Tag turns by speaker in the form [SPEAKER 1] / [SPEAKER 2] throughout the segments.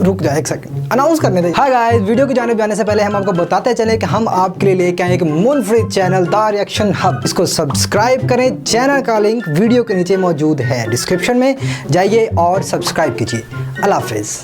[SPEAKER 1] रुक जाए एक सेकंड, अनाउंस करने दे। हाय गाइस, वीडियो की जाने जाने से पहले हम आपको बताते चले कि हम आपके लिए लेके आए एक मुनफरिद चैनल द रिएक्शन हब। इसको सब्सक्राइब करें। चैनल का लिंक वीडियो के नीचे मौजूद है, डिस्क्रिप्शन में जाइए और सब्सक्राइब कीजिए। अल्लाह हाफिज़।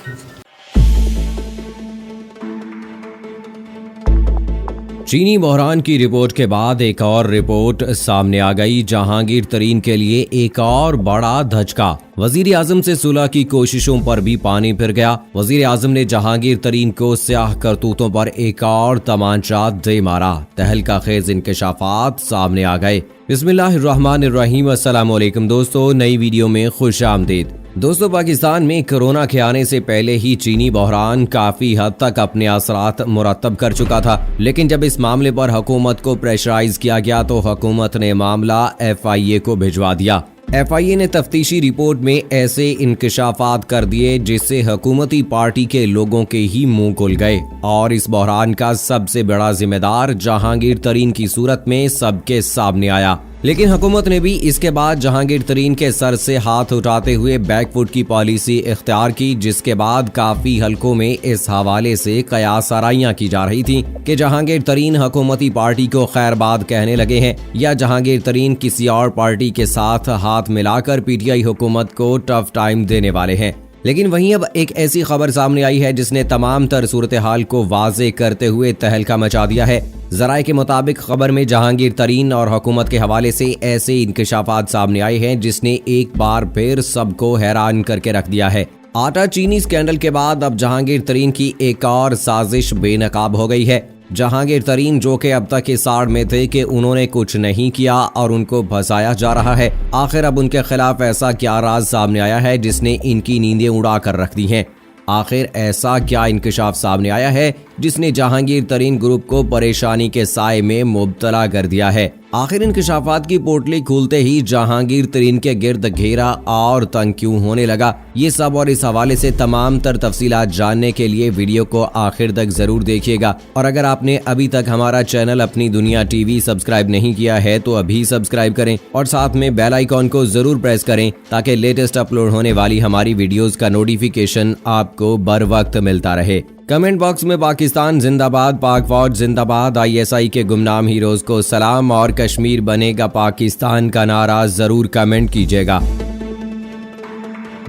[SPEAKER 2] चीनी बहरान की रिपोर्ट के बाद एक और रिपोर्ट सामने आ गई। जहांगीर तरीन के लिए एक और बड़ा धचका। वजीर आजम से सुलह की कोशिशों पर भी पानी फिर गया। वजीर आजम ने जहांगीर तरीन को स्याह करतूतों पर एक और तमांचा दे मारा। तहलका खेज इंकशाफात सामने आ गए। बिस्मिल्लाहिर्रहमानिर्रहीम। अस्सलाम वालेकुम दोस्तों, नई वीडियो में खुश आमदीद। दोस्तों, पाकिस्तान में कोरोना के आने से पहले ही चीनी बहरान काफी हद तक अपने असरात मुरतब कर चुका था, लेकिन जब इस मामले पर हुकूमत को प्रेशराइज किया गया तो हुकूमत ने मामला FIA को भिजवा दिया। FIA ने तफ्तीशी रिपोर्ट में ऐसे इंकशाफात कर दिए जिससे हुकूमती पार्टी के लोगों के ही मुंह खुल गए और इस बहरान का सबसे बड़ा जिम्मेदार जहांगीर तरीन की सूरत में सबके सामने आया। लेकिन हुकूमत ने भी इसके बाद जहांगीर तरीन के सर से हाथ उठाते हुए बैकफुट की पॉलिसी इख्तियार की, जिसके बाद काफी हलकों में इस हवाले से कयास आराइयां की जा रही थी कि जहांगीर तरीन हुकूमती पार्टी को खैरबाद कहने लगे हैं या जहांगीर तरीन किसी और पार्टी के साथ हाथ मिलाकर PTI हुकूमत को टफ टाइम देने वाले हैं। लेकिन वहीं अब एक ऐसी खबर सामने आई है जिसने तमाम तर सूरत हाल को वाजे करते हुए तहलका मचा दिया है। जराए के मुताबिक खबर में जहांगीर तरीन और हुकूमत के हवाले से ऐसे इंकशाफात सामने आए हैं जिसने एक बार फिर सबको हैरान करके रख दिया है। आटा चीनी स्कैंडल के बाद अब जहांगीर तरीन की एक और साजिश बेनकाब हो गई है। जहांगीर तरीन जो कि अब तक इस आड़ में थे कि उन्होंने कुछ नहीं किया और उनको फंसाया जा रहा है, आखिर अब उनके खिलाफ ऐसा क्या राज सामने आया है जिसने इनकी नींदें उड़ा कर रख दी हैं। आखिर ऐसा क्या इंकशाफ सामने आया है जिसने जहांगीर तरीन ग्रुप को परेशानी के साए में मुब्तला कर दिया है। आखिर इंकशाफात की पोटली खुलते ही जहांगीर तरीन के गिर्द घेरा और तंग क्यों होने लगा, ये सब और इस हवाले से तमाम तर तफसीलात जानने के लिए वीडियो को आखिर तक जरूर देखिएगा। और अगर आपने अभी तक हमारा चैनल अपनी दुनिया TV सब्सक्राइब नहीं किया है तो अभी सब्सक्राइब करें और साथ में बेल आइकॉन को जरूर प्रेस करें ताकि लेटेस्ट अपलोड होने वाली हमारी वीडियोस का नोटिफिकेशन आपको बर वक्त मिलता रहे। कमेंट बॉक्स में पाकिस्तान जिंदाबाद, पाक फौज जिंदाबाद, ISI के गुमनाम हीरोज को सलाम और कश्मीर बनेगा पाकिस्तान का नारा जरूर कमेंट कीजिएगा।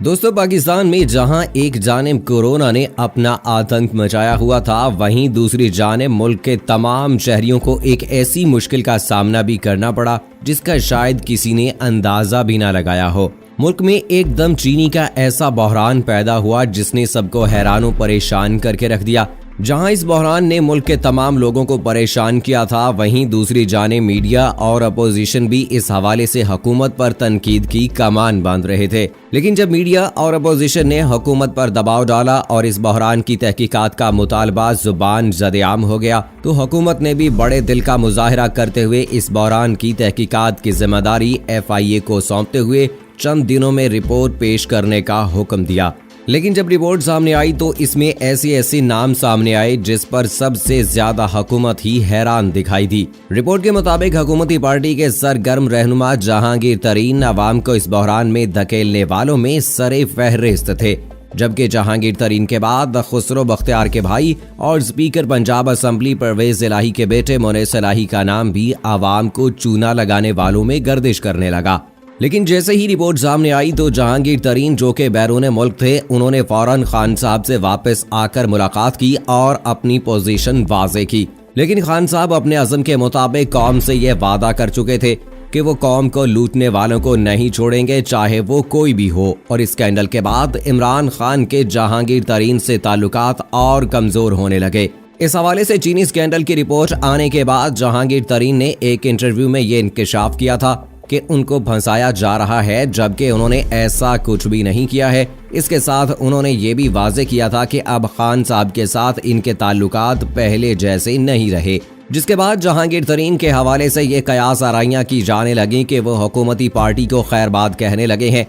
[SPEAKER 2] दोस्तों, पाकिस्तान में जहां एक जानिब कोरोना ने अपना आतंक मचाया हुआ था, वहीं दूसरी जानिब मुल्क के तमाम शहरियों को एक ऐसी मुश्किल का सामना भी करना पड़ा जिसका शायद किसी ने अंदाजा भी ना लगाया हो। मुल्क में एकदम चीनी का ऐसा बहरान पैदा हुआ जिसने सबको हैरान परेशान करके रख दिया। जहां इस बहरान ने मुल्क के तमाम लोगों को परेशान किया था, वहीं दूसरी जाने मीडिया और अपोजिशन भी इस हवाले से हुकूमत पर तनकीद की कमान बांध रहे थे। लेकिन जब मीडिया और अपोजिशन ने हुकूमत पर दबाव डाला और इस बहरान की तहकीकात का मुतालबा जुबान ज़द-ए-आम हो गया तो हुकूमत ने भी बड़े दिल का मुजाहिरा करते हुए इस बहरान की तहकीकात की जिम्मेदारी FIA को सौंपते हुए चंद दिनों में रिपोर्ट पेश करने का हुक्म दिया। लेकिन जब रिपोर्ट सामने आई तो इसमें ऐसे नाम सामने आए जिस पर सबसे ज्यादा हुकूमत ही हैरान दिखाई दी। रिपोर्ट के मुताबिक हुकूमती पार्टी के सरगर्म रहनुमा जहांगीर तरीन अवाम को इस बहरान में धकेलने वालों में सरे फहरिस्त थे, जबकि जहांगीर तरीन के बाद खुसरो बख्तियार के भाई और स्पीकर पंजाब असम्बली परवेज इलाही के बेटे मुनीस इलाही का नाम भी अवाम को चूना लगाने वालों में गर्दिश करने लगा। लेकिन जैसे ही रिपोर्ट सामने आई तो जहांगीर तरीन जो कि बैरून मुल्क थे, उन्होंने फौरन खान साहब से वापस आकर मुलाकात की और अपनी पोजीशन वाज़े की। लेकिन खान साहब अपने अज़म के मुताबिक कौम से यह वादा कर चुके थे कि वो कौम को लूटने वालों को नहीं छोड़ेंगे, चाहे वो कोई भी हो। और इस स्कैंडल के बाद इमरान खान के जहांगीर तरीन से ताल्लुकात और कमजोर होने लगे। इस हवाले से चीनी स्कैंडल की रिपोर्ट आने के बाद जहांगीर तरीन ने एक इंटरव्यू में ये इंकशाफ किया था कि उनको फंसाया जा रहा है, जबकि उन्होंने ऐसा कुछ भी नहीं किया है। इसके साथ उन्होंने ये भी वाजे किया था कि अब खान साहब के साथ इनके ताल्लुकात पहले जैसे नहीं रहे। जिसके बाद जहांगीर तरीन के हवाले से ये कयास आराइयां की जाने लगी कि वो हुकूमती पार्टी को खैरबाद कहने लगे हैं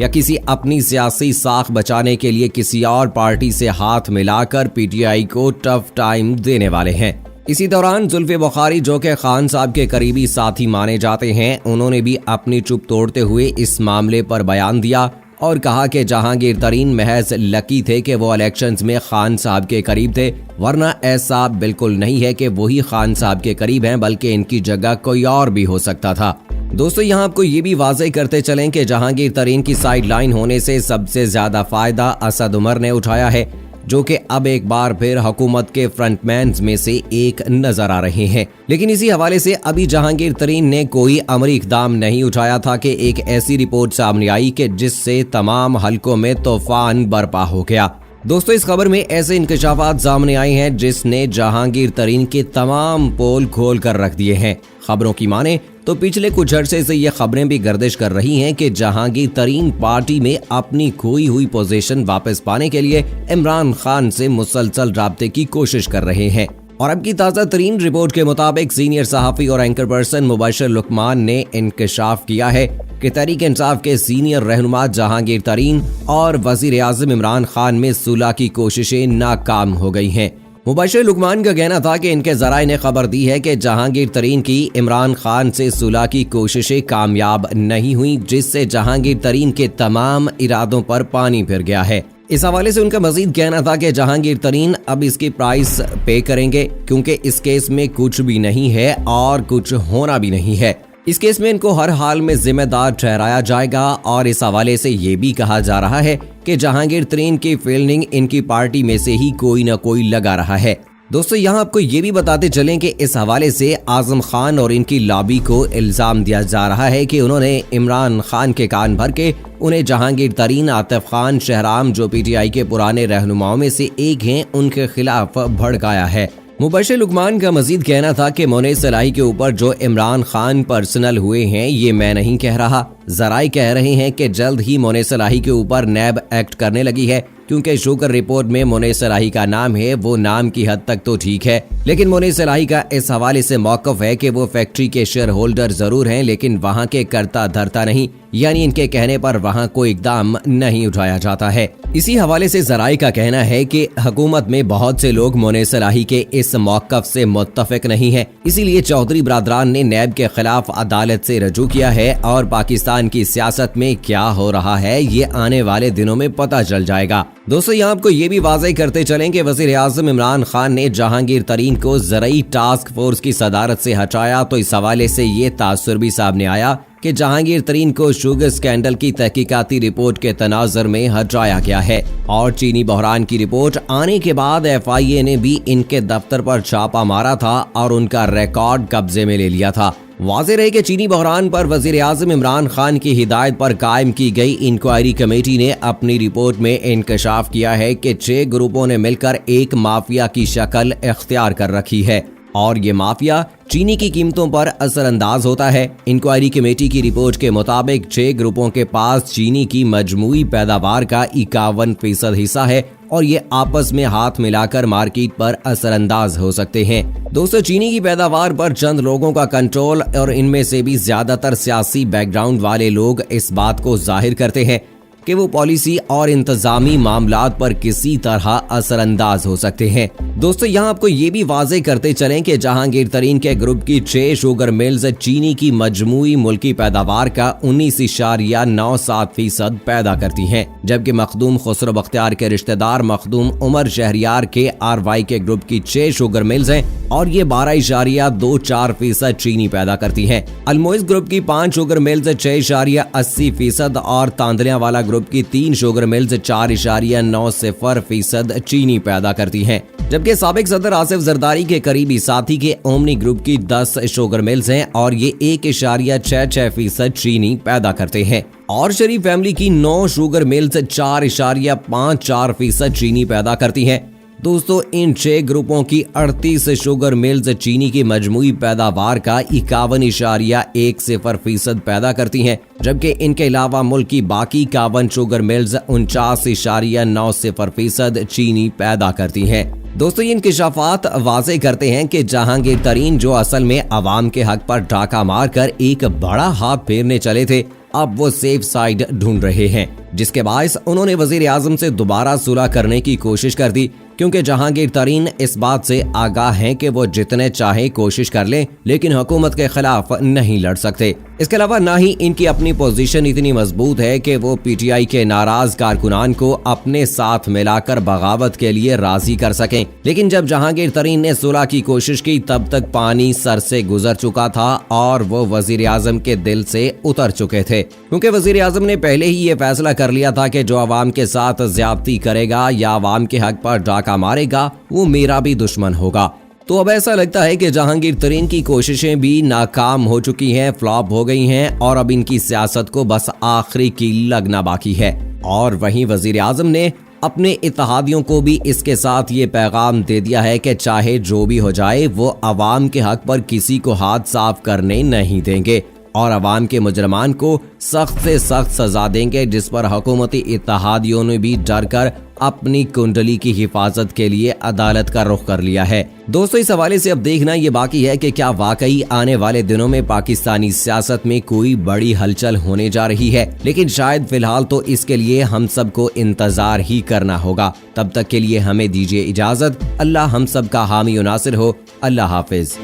[SPEAKER 2] या किसी अपनी सियासी साख बचाने के लिए किसी और पार्टी से हाथ मिलाकर PTI को टफ टाइम देने वाले हैं। इसी दौरान जुल्फे बुखारी जो कि खान साहब के करीबी साथी माने जाते हैं, उन्होंने भी अपनी चुप तोड़ते हुए इस मामले पर बयान दिया और कहा कि जहांगीर तरीन महज लकी थे कि वो इलेक्शंस में खान साहब के करीब थे, वरना ऐसा बिल्कुल नहीं है कि वही खान साहब के करीब हैं, बल्कि इनकी जगह कोई और भी हो सकता था। दोस्तों यहाँ आपको ये भी वाज़ेह करते चलें कि जहांगीर तरीन की साइडलाइन होने से सबसे ज्यादा फायदा असद उमर ने उठाया है, जो कि अब एक बार फिर हुकूमत के फ्रंटमैन में से एक नजर आ रहे हैं। लेकिन इसी हवाले से अभी जहांगीर तरीन ने कोई अमली इक़दाम नहीं उठाया था कि एक ऐसी रिपोर्ट सामने आई कि जिससे तमाम हलकों में तूफान बर्पा हो गया। दोस्तों इस खबर में ऐसे इंकशाफात सामने आए हैं जिसने जहांगीर तरीन के तमाम पोल खोल कर रख दिए हैं। खबरों की माने तो पिछले कुछ अरसे से ये खबरें भी गर्दिश कर रही हैं कि जहांगीर तरीन पार्टी में अपनी खोई हुई पोजीशन वापस पाने के लिए इमरान खान से मुसलसल राब्ते की कोशिश कर रहे हैं। और अब की ताज़ा तरीन रिपोर्ट के मुताबिक सीनियर सहाफ़ी और एंकर पर्सन मुबशर लुकमान ने इंकशाफ किया है कि तहरीक इंसाफ के सीनियर रहनुमा जहांगीर तरीन और वज़ीर आज़म इमरान खान में सुलह की कोशिशें नाकाम हो गई हैं। मुबशर लुकमान का कहना था कि इनके ज़राए ने खबर दी है कि जहांगीर तरीन की इमरान खान से सुलह की कोशिशें कामयाब नहीं हुई, जिससे जहांगीर तरीन के तमाम इरादों पर पानी फिर गया है। इस हवाले से उनका मजीद कहना था कि जहांगीर तरीन अब इसकी प्राइस पे करेंगे, क्योंकि इस केस में कुछ भी नहीं है और कुछ होना भी नहीं है। इस केस में इनको हर हाल में जिम्मेदार ठहराया जाएगा। और इस हवाले से ये भी कहा जा रहा है कि जहांगीर तरीन की फील्डिंग इनकी पार्टी में से ही कोई न कोई लगा रहा है। दोस्तों यहाँ आपको ये भी बताते चलें कि इस हवाले से आजम खान और इनकी लॉबी को इल्जाम दिया जा रहा है कि उन्होंने इमरान खान के कान भर के उन्हें जहांगीर तरीन, आतिफ खान, शहराम जो पीटीआई के पुराने रहनुमाओं में से एक हैं, उनके खिलाफ भड़काया है। मुबशर लुकमान का मजीद कहना था कि मोने सलाही के ऊपर जो इमरान खान पर्सनल हुए हैं ये मैं नहीं कह रहा, जराए कह रहे हैं कि जल्द ही मोने सलाही के ऊपर नैब एक्ट करने लगी है, क्योंकि शुगर रिपोर्ट में मोने सलाही का नाम है। वो नाम की हद तक तो ठीक है, लेकिन मोने सलाही का इस हवाले से मौक़िफ़ है कि वो फैक्ट्री के शेयर होल्डर जरूर हैं, लेकिन वहाँ के करता धरता नहीं, यानी इनके कहने पर वहाँ कोई इक़दाम नहीं उठाया जाता है। इसी हवाले से जराए का कहना है कि हुकूमत में बहुत से लोग मोने सलाही के इस मौक़िफ़ से मुत्तफ़िक नहीं है, इसीलिए चौधरी बरादरान ने नैब के खिलाफ अदालत से रजू किया है। और पाकिस्तान की सियासत में क्या हो रहा है ये आने वाले दिनों में पता चल जाएगा। दोस्तों यहाँ आपको ये भी वाज़ेह करते चलें कि वज़ीर आज़म इमरान खान ने जहांगीर तरीन को ज़रई टास्क फोर्स की सदारत से हटाया, तो इस हवाले से ये तासुर भी सामने आया कि जहांगीर तरीन को शुगर स्कैंडल की तहकीकाती रिपोर्ट के तनाज़ुर में हटाया गया है। और चीनी बहरान की रिपोर्ट आने के बाद FIA ने भी इनके दफ्तर पर छापा मारा था और उनका रिकॉर्ड कब्जे में ले लिया था। वाज़ेह रहे कि चीनी बहरान पर वज़ीर आज़म इमरान खान की हिदायत पर कायम की गई इंक्वायरी कमेटी ने अपनी रिपोर्ट में इंकशाफ किया है कि 6 ग्रुपों ने मिलकर एक माफिया की शक्ल इख्तियार कर रखी है और ये माफिया चीनी की कीमतों पर असरअंदाज होता है। इंक्वायरी कमेटी की रिपोर्ट के मुताबिक 6 ग्रुपों के पास चीनी की मजमूई पैदावार का 51% हिस्सा है और ये आपस में हाथ मिलाकर मार्केट पर असरअंदाज हो सकते हैं। दोस्तों चीनी की पैदावार पर चंद लोगों का कंट्रोल और इनमें से भी ज्यादातर सियासी बैकग्राउंड वाले लोग इस बात को जाहिर करते हैं कि वो पॉलिसी और इंतजामी मामलात पर किसी तरह असरअंदाज हो सकते हैं। दोस्तों यहाँ आपको ये भी वाज़ेह करते चलें कि जहांगीर तरीन के ग्रुप की 6 शुगर मिल्स चीनी की मजमूई मुल्की पैदावार का 19.97% पैदा करती हैं, जबकि मखदूम खुसरो बख्तियार के रिश्तेदार मखदूम उमर शहरियार के RY के ग्रुप की 6 शुगर मिल्स हैं और ये 12.24% चीनी पैदा करती हैं। अलमोइज ग्रुप की 5 शुगर मिल्स 6.80% और तांदलियां वाला ग्रुप की 3 शुगर मिल्स 4.90% चीनी पैदा करती हैं, जबकि साबिक सदर आसिफ जरदारी के करीबी साथी के ओमनी ग्रुप की 10 शुगर मिल्स हैं और ये 1.66% चीनी पैदा करते हैं। और शरीफ फैमिली की 9 शुगर मिल्स 4.54% चीनी पैदा करती हैं। दोस्तों इन 6 ग्रुपों की 38 शुगर मिल्स चीनी की मजमूई पैदावार का 51.10% पैदा करती हैं, जबकि इनके अलावा मुल्क की बाकी 51 शुगर मिल्स 49.90% चीनी पैदा करती हैं। दोस्तों ये इंकशाफात वाज़ेह करते हैं कि जहांगीर तरीन जो असल में अवाम के हक पर डाका मारकर एक बड़ा हाथ फेरने चले थे, अब वो सेफ साइड ढूंढ रहे हैं। जिसके बायस उन्होंने वजीर आजम से दोबारा सुलह करने की कोशिश कर दी, क्योंकि जहांगीर तरीन इस बात से आगाह हैं कि वो जितने चाहे कोशिश कर लें लेकिन हुकूमत के खिलाफ नहीं लड़ सकते। इसके अलावा ना ही इनकी अपनी पोजीशन इतनी मजबूत है कि वो पीटीआई के नाराज कारकुनान को अपने साथ मिलाकर बगावत के लिए राजी कर सकें। लेकिन जब जहांगीर तरीन ने सुलह की कोशिश की तब तक पानी सर से गुजर चुका था और वो वजीर आजम के दिल से उतर चुके थे, क्योंकि वजीर आजम ने पहले ही ये फैसला कर लिया था कि जो अवाम के साथ ज्यादती करेगा या अवाम के हक पर डाका मारेगा वो मेरा भी दुश्मन होगा। तो अब ऐसा लगता है कि जहांगीर तरीन की कोशिशें भी नाकाम हो चुकी हैं, फ्लॉप हो गई हैं और अब इनकी सियासत को बस आखिरी कील लगना बाकी है। और वहीं वजीर आजम ने अपने इत्तेहादियों को भी इसके साथ ये पैगाम दे दिया है कि चाहे जो भी हो जाए वो अवाम के हक पर किसी को हाथ साफ करने नहीं देंगे और अवाम के मुजरमान को सख्त से सख्त सजा देंगे, जिस पर हुकूमती इत्तेहादियों ने भी डर कर अपनी कुंडली की हिफाजत के लिए अदालत का रुख कर लिया है। दोस्तों, इस हवाले से अब देखना ये बाकी है कि क्या वाकई आने वाले दिनों में पाकिस्तानी सियासत में कोई बड़ी हलचल होने जा रही है, लेकिन शायद फिलहाल तो इसके लिए हम सबको इंतजार ही करना होगा। तब तक के लिए हमें दीजिए इजाजत। अल्लाह हम सब का हामी और नासिर हो। अल्लाह हाफिज।